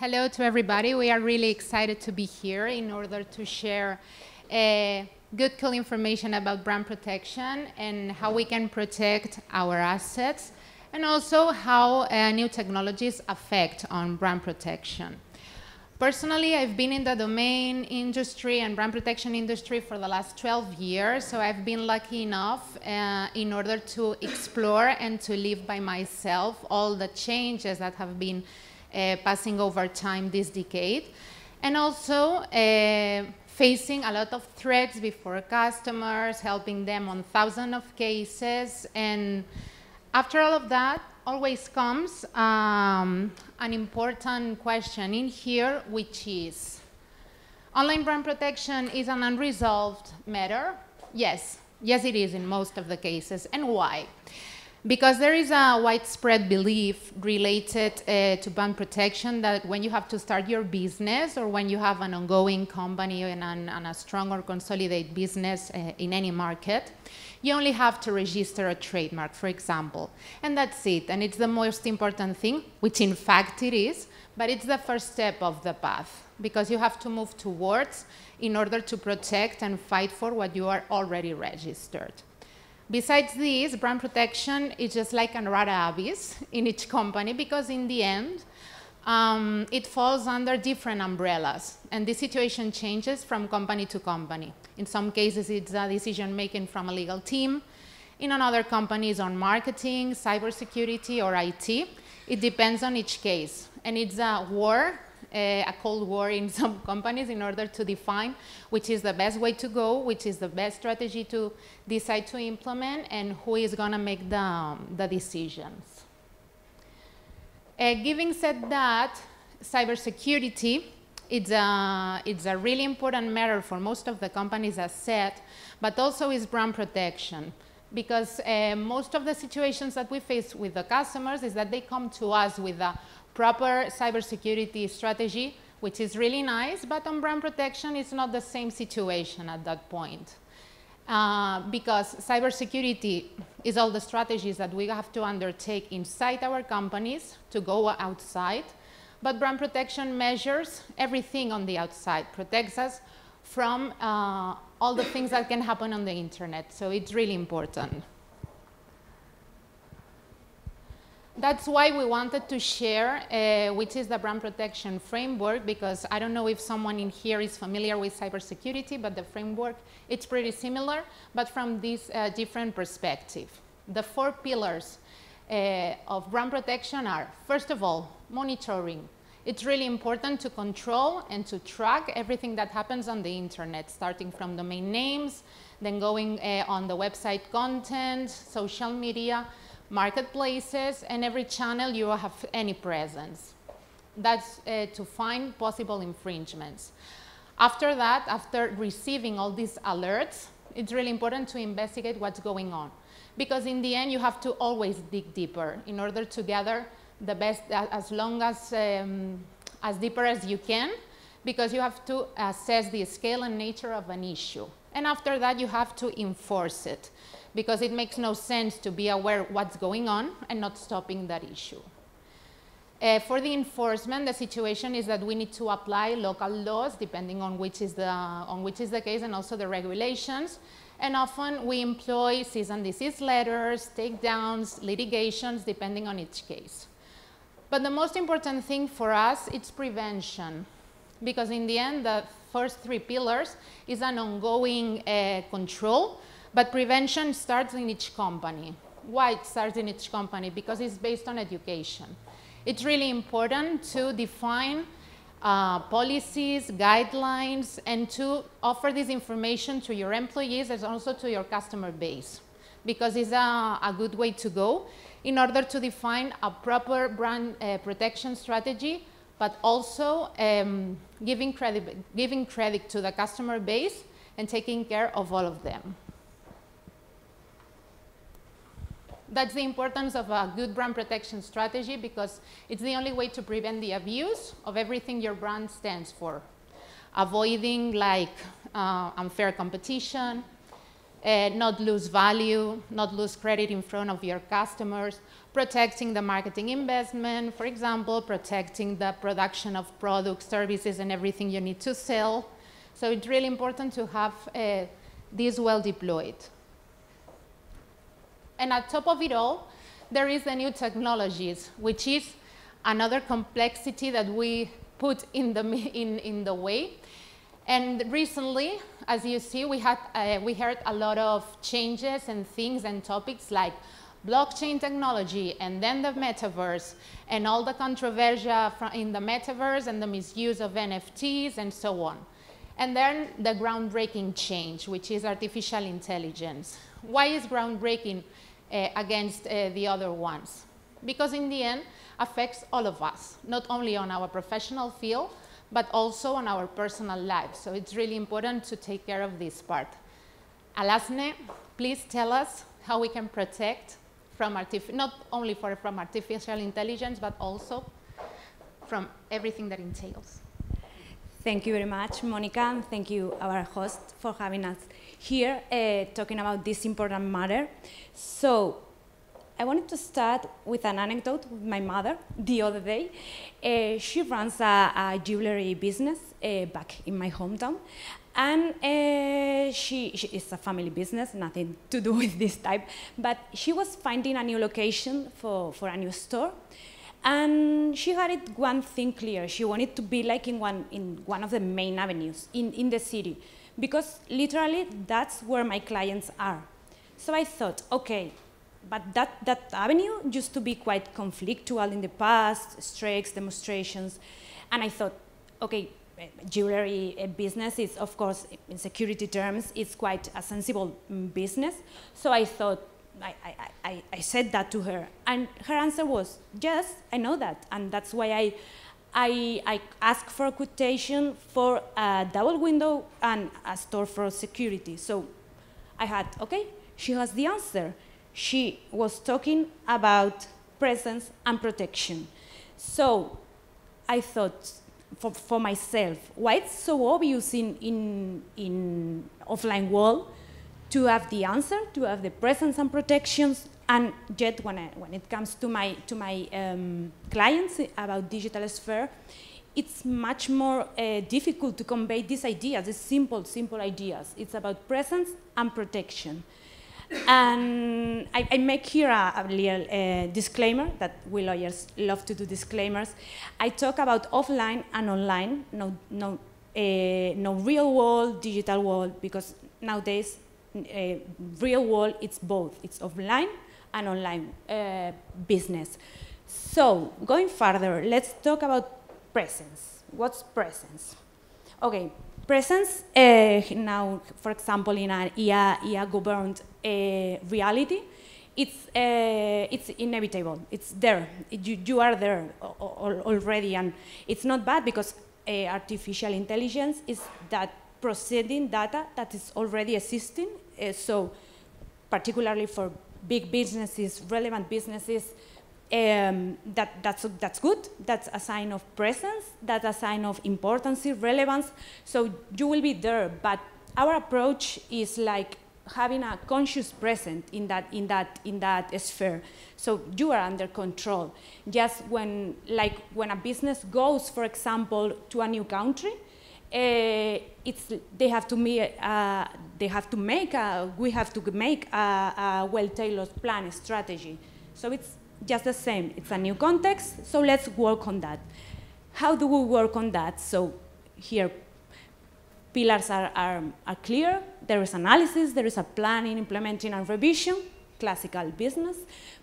Hello to everybody. We are really excited to be here in order to share good, cool information about brand protection and how we can protect our assets, and also how new technologies affect on brand protection. Personally, I've been in the domain industry and brand protection industry for the last 12 years, so I've been lucky enough in order to explore and to live by myself all the changes that have been passing over time this decade, and also facing a lot of threats before customers, helping them on thousands of cases. And after all of that, always comes an important question in here, which is, online brand protection is an unresolved matter? Yes, it is in most of the cases. And why? Because there is a widespread belief related to brand protection that when you have to start your business or when you have an ongoing company and a strong or consolidated business in any market, you only have to register a trademark, for example. And that's it. And it's the most important thing, which in fact it is, but it's the first step of the path, because you have to move towards in order to protect and fight for what you are already registered. Besides this, brand protection is just like a rare abyss in each company, because in the end, it falls under different umbrellas. And the situation changes from company to company. In some cases, it's a decision making from a legal team. In another companies on marketing, cybersecurity, or IT. It depends on each case. And it's a war, a cold war in some companies in order to define which is the best way to go, which is the best strategy to decide to implement, and who is going to make the decisions. Given said that, cybersecurity, it's a really important matter for most of the companies, as said, but also is brand protection. Because most of the situations that we face with the customers is that they come to us with a proper cybersecurity strategy, which is really nice, but on brand protection, it's not the same situation at that point. Because cybersecurity is all the strategies that we have to undertake inside our companies to go outside, but brand protection measures everything on the outside, protects us from all the things that can happen on the internet, so it's really important. That's why we wanted to share, which is the brand protection framework, because I don't know if someone in here is familiar with cybersecurity, but the framework, it's pretty similar, but from this different perspective. The 4 pillars of brand protection are, first of all, monitoring. It's really important to control and to track everything that happens on the internet, starting from domain names, then going on the website content, social media, marketplaces, and every channel you have any presence. That's to find possible infringements. After that, after receiving all these alerts, it's really important to investigate what's going on. Because in the end, you have to always dig deeper in order to gather the best, as deeper as you can, because you have to assess the scale and nature of an issue. And after that, you have to enforce it, because it makes no sense to be aware of what's going on and not stopping that issue. For the enforcement, the situation is that we need to apply local laws depending on which is the case, and also the regulations. And often we employ cease and desist letters, takedowns, litigations, depending on each case. But the most important thing for us is prevention, because in the end, the first 3 pillars is an ongoing control. But prevention starts in each company. Why it starts in each company? Because it's based on education. It's really important to define policies, guidelines, and to offer this information to your employees and also to your customer base, because it's a good way to go in order to define a proper brand protection strategy, but also giving credit to the customer base and taking care of all of them. That's the importance of a good brand protection strategy, because it's the only way to prevent the abuse of everything your brand stands for. Avoiding like unfair competition, not lose value, not lose credit in front of your customers, protecting the marketing investment, for example, protecting the production of products, services, and everything you need to sell. So it's really important to have this well deployed. And on top of it all, there is the new technologies, which is another complexity that we put in the way. And recently, as you see, we heard a lot of changes and things and topics like blockchain technology, and then the metaverse, and all the controversy in the metaverse and the misuse of NFTs and so on. And then the groundbreaking change, which is artificial intelligence. Why is groundbreaking against the other ones? Because in the end, affects all of us, not only on our professional field, but also on our personal lives. So it's really important to take care of this part. Alazne, please tell us how we can protect from not only from artificial intelligence, but also from everything that entails. Thank you very much, Monica, and thank you, our host, for having us here talking about this important matter. So, I wanted to start with an anecdote with my mother the other day. She runs a jewelry business back in my hometown. And she is a family business, nothing to do with this type. But she was finding a new location for a new store. And she had it one thing clear. She wanted to be like in one of the main avenues in the city. Because literally, that's where my clients are. So I thought, okay, but that avenue used to be quite conflictual in the past, strikes, demonstrations. And I thought, okay, jewelry business is, of course, in security terms, it's quite a sensible business. So I thought, I said that to her. And her answer was, yes, I know that. And that's why I asked for a quotation for a double window and a store for security. So I had, okay, she has the answer. She was talking about presence and protection. So I thought for myself, why it's so obvious in offline world to have the answer, to have the presence and protections, and yet when it comes to my clients about digital sphere, it's much more difficult to convey these ideas, these simple ideas. It's about presence and protection. And I make here a little disclaimer, that we lawyers love to do disclaimers. I talk about offline and online, no real world, digital world, because nowadays, real world, it's both. It's offline and online business. So, going further, let's talk about presence. What's presence? Okay. Presence now, for example, in an IA-governed reality, it's inevitable. It's there. You are there already, and it's not bad because artificial intelligence is that processing data that is already existing. So, particularly for big businesses, relevant businesses, that's good. That's a sign of presence. That's a sign of importance, relevance. So you will be there. But our approach is like having a conscious presence in that sphere. So you are under control. Just when a business goes, for example, to a new country, we have to make a well-tailored plan, strategy. So it's just the same. It's a new context, so let's work on that. How do we work on that? So here, pillars are clear. There is analysis, there is a planning, implementing, and revision, classical business.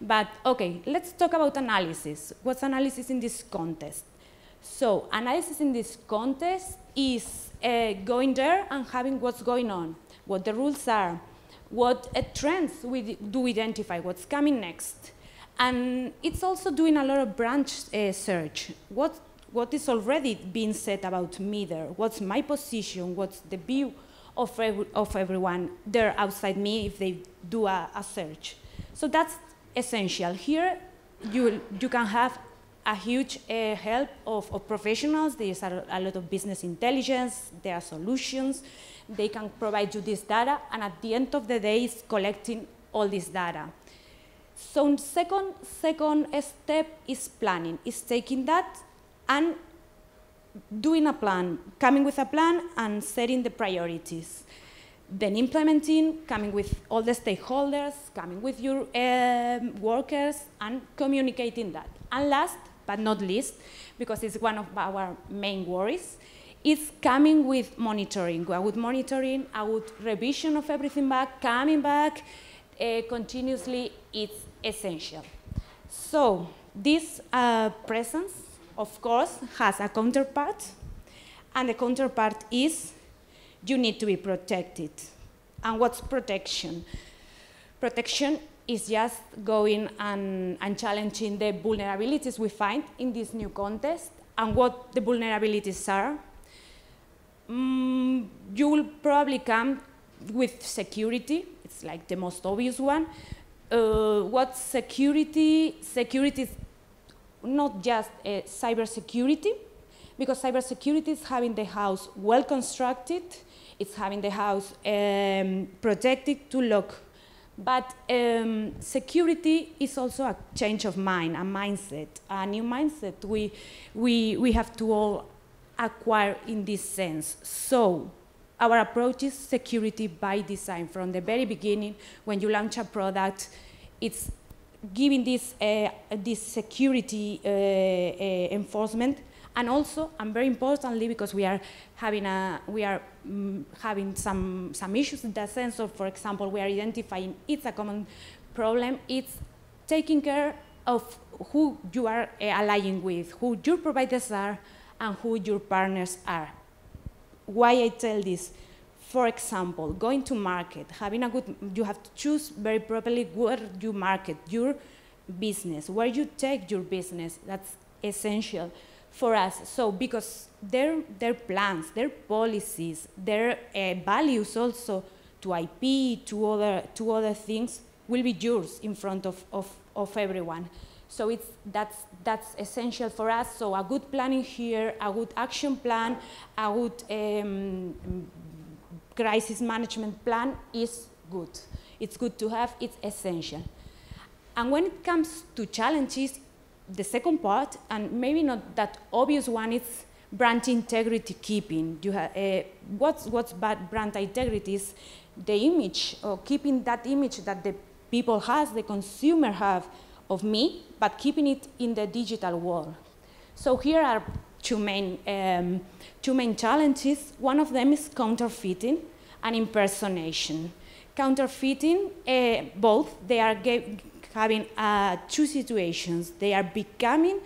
But okay, let's talk about analysis. What's analysis in this context? So analysis in this context is going there and having what's going on, what the rules are, what trends we do identify, what's coming next. And it's also doing a lot of branch search. What is already being said about me there? What's my position? What's the view of everyone there outside me if they do a search? So that's essential. Here, you can have a huge help of professionals. There's a lot of business intelligence. There are solutions. They can provide you this data, and at the end of the day, it's collecting all this data. So second step is planning. Is taking that and doing a plan, coming with a plan and setting the priorities. Then implementing, coming with all the stakeholders, coming with your workers, and communicating that. And last but not least, because it's one of our main worries, is coming with monitoring. A good monitoring, a good revision of everything back, coming back continuously, it's essential. So this presence, of course, has a counterpart, and the counterpart is you need to be protected. And what's protection? Protection is just going and challenging the vulnerabilities we find in this new context. And what the vulnerabilities are, you will probably come with security. It's like the most obvious one. What's security? Security is not just cybersecurity, because cybersecurity is having the house well constructed, it's having the house protected to lock. But security is also a change of mind, a mindset, a new mindset we have to all acquire in this sense. So our approach is security by design. From the very beginning, when you launch a product, it's giving this security enforcement, and also, and very importantly, because we are having some issues in that sense. So, for example, we are identifying it's a common problem. It's taking care of who you are allying with, who your providers are, and who your partners are. Why I tell this? For example, going to market, you have to choose very properly where you market your business, where you take your business. That's essential for us. So because their plans, their policies, their values also to IP, to other things will be yours in front of everyone. So that's essential for us. So a good planning here, a good action plan, a good crisis management plan is good. It's good to have, it's essential. And when it comes to challenges, the second part, and maybe not that obvious one, is brand integrity keeping. What's bad brand integrity is the image, or keeping that image that the people has, the consumer have of me, but keeping it in the digital world. So here are two main challenges. One of them is counterfeiting and impersonation. Counterfeiting, both, they are having two situations. They are becoming,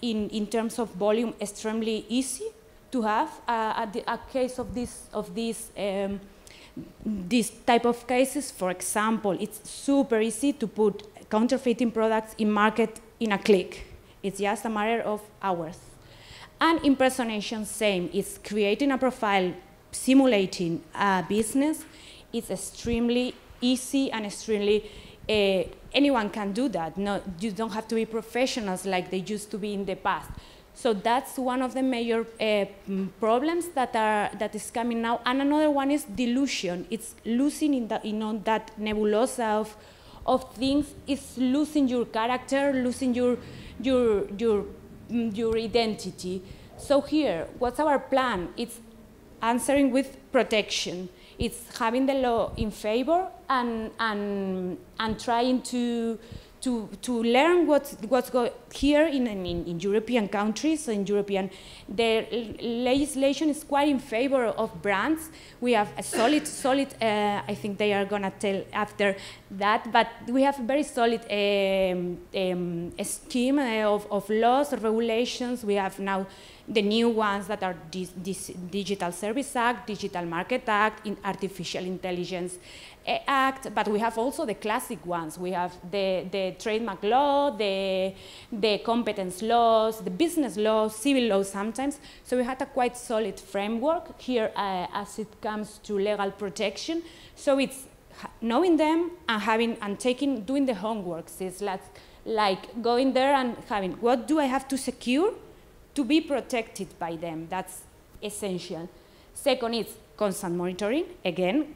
in terms of volume, extremely easy to have. A case of this type of cases, for example, it's super easy to put counterfeiting products in market in a click. It's just a matter of hours. And impersonation, same. It's creating a profile, simulating a business. It's extremely easy and extremely, anyone can do that. No, you don't have to be professionals like they used to be in the past. So that's one of the major problems that is coming now. And another one is delusion. It's losing in that nebulosa of things. It's losing your character, losing your identity. So here, what's our plan? It's answering with protection. It's having the law in favor and trying to learn what's going here in European countries. In European, the legislation is quite in favor of brands. We have a solid. I think they are gonna tell after that, but we have a very solid scheme of laws, of regulations. We have now the new ones that are this Digital Service Act, Digital Market Act, Artificial Intelligence Act, but we have also the classic ones. We have the trademark law, the competence laws, the business laws, civil laws sometimes. So we had a quite solid framework here as it comes to legal protection. So it's knowing them and doing the homework. It's like going there and having, what do I have to secure to be protected by them? That's essential. Second is constant monitoring. Again,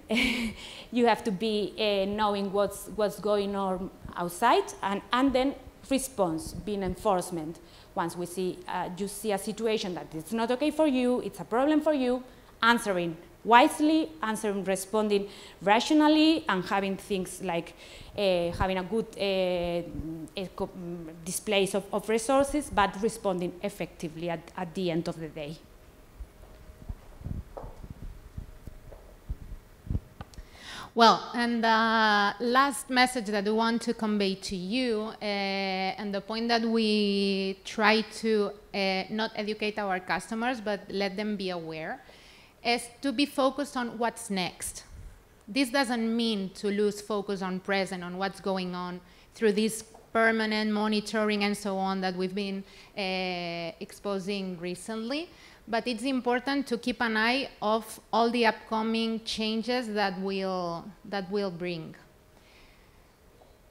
you have to be knowing what's going on outside, and then response, being enforcement. Once we see, you see a situation that it's not okay for you, it's a problem for you, answering wisely, responding rationally, and having things like having a good displays of resources, but responding effectively at the end of the day. Well, and the last message that we want to convey to you, and the point that we try to not educate our customers, but let them be aware, is to be focused on what's next. This doesn't mean to lose focus on present, on what's going on through this permanent monitoring and so on that we've been exposing recently. But it's important to keep an eye of all the upcoming changes that will bring.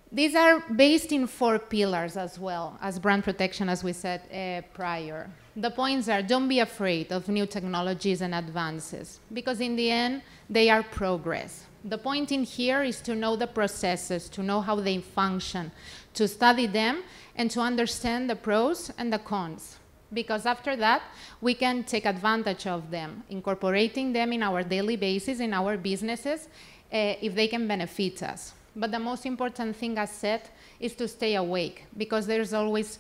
These are based in 4 pillars as well as brand protection, as we said prior. The points are, don't be afraid of new technologies and advances, because in the end, they are progress. The point in here is to know the processes, to know how they function, to study them, and to understand the pros and the cons. Because after that, we can take advantage of them, incorporating them in our daily basis, in our businesses, if they can benefit us. But the most important thing, as said, is to stay awake, because there's always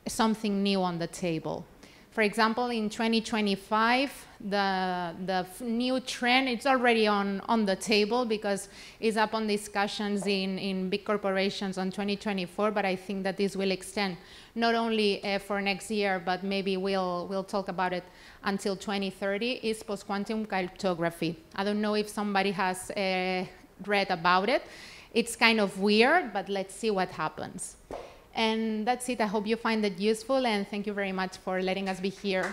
something new on the table. For example, in 2025, the new trend, it's already on the table because it's up on discussions in big corporations on 2024, but I think that this will extend not only for next year, but maybe we'll talk about it until 2030, is post-quantum cryptography. I don't know if somebody has read about it. It's kind of weird, but let's see what happens. And that's it. I hope you find it useful, and thank you very much for letting us be here.